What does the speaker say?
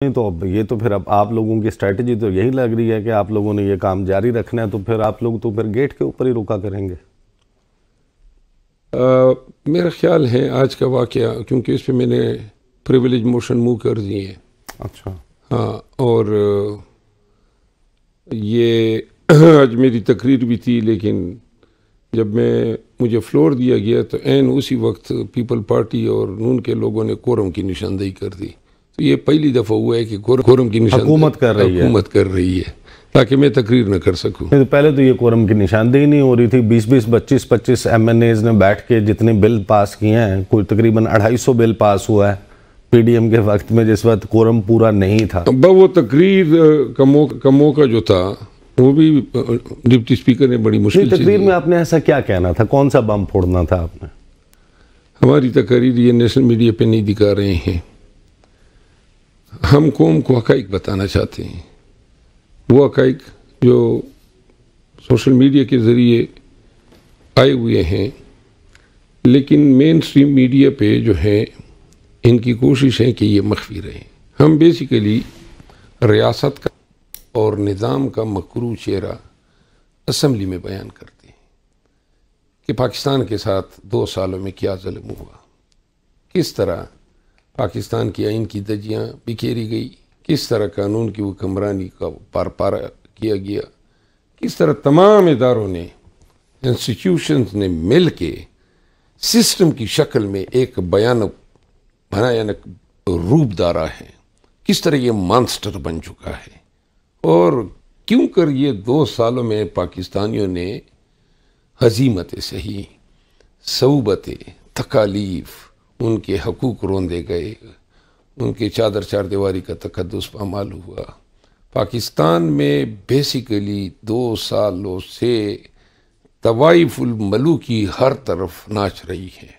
نہیں تو اب یہ تو پھر اب آپ لوگوں کی اسٹریٹجی تو یہی لگ رہی ہے کہ آپ لوگوں نے یہ کام جاری رکھنا ہے، تو پھر آپ لوگ تو پھر گیٹ کے اوپر ہی رکا کریں گے۔ میرا خیال ہے آج کا واقعہ، کیونکہ اس پہ میں نے پریویلیج موشن موو کر دیے ہیں۔ اچھا ہاں، اور یہ آج میری تقریر بھی تھی، لیکن جب مجھے فلور دیا گیا تو عین اسی وقت پیپل پارٹی اور نون کے لوگوں نے کورم کی نشاندہی کر دی۔ تو یہ پہلی دفعہ ہوا ہے کہ کورم کی نشاندہی حکومت کر رہی ہے تاکہ میں تقریر نہ کر سکوں۔ پہلے تو یہ کورم کی نشاندہی نہیں ہو رہی تھی، 20 25 ایم این ایز نے بیٹھ کے جتنے بل پاس کیے ہیں، کوئی تقریباً 250 بل پاس ہوا ہے پی ڈی ایم کے وقت میں، جس وقت کورم پورا نہیں تھا۔ وہ تقریر کا موقع جو تھا وہ بھی ڈپٹی اسپیکر نے بڑی مشکل سے تقریر میں آپ نے ایسا کیا کہنا تھا؟ کون سا بم پھوڑنا تھا آپ نے؟ ہماری تقریر یہ نیشنل میڈیا پہ نہیں دکھا رہے ہیں، ہم قوم کو حقائق بتانا چاہتے ہیں، وہ حقائق جو سوشل میڈیا کے ذریعے آئے ہوئے ہیں، لیکن مین اسٹریم میڈیا پہ جو ہے ان کی کوشش ہے کہ یہ مخفی رہے۔ ہم بیسیکلی ریاست کا اور نظام کا مکروہ چہرہ اسمبلی میں بیان کرتے ہیں کہ پاکستان کے ساتھ 2 سالوں میں کیا ظلم ہوا، کس طرح پاکستان کی آئین کی دھجیاں بکھیری گئی، کس طرح قانون کی حکمرانی کا پارا کیا گیا، کس طرح تمام اداروں نے، انسٹیٹیوشنز نے مل کے سسٹم کی شکل میں ایک بھیانک روپ دارا ہے، کس طرح یہ مانسٹر بن چکا ہے، اور کیوں کر یہ 2 سالوں میں پاکستانیوں نے ہزیمتیں سہی، صعوبتیں، تکالیف، ان کے حقوق روندے گئے، ان کے چادر چار دیواری کا تقدس پامال ہوا۔ پاکستان میں بیسیکلی 2 سالوں سے طوائف الملوکی ہر طرف ناچ رہی ہے۔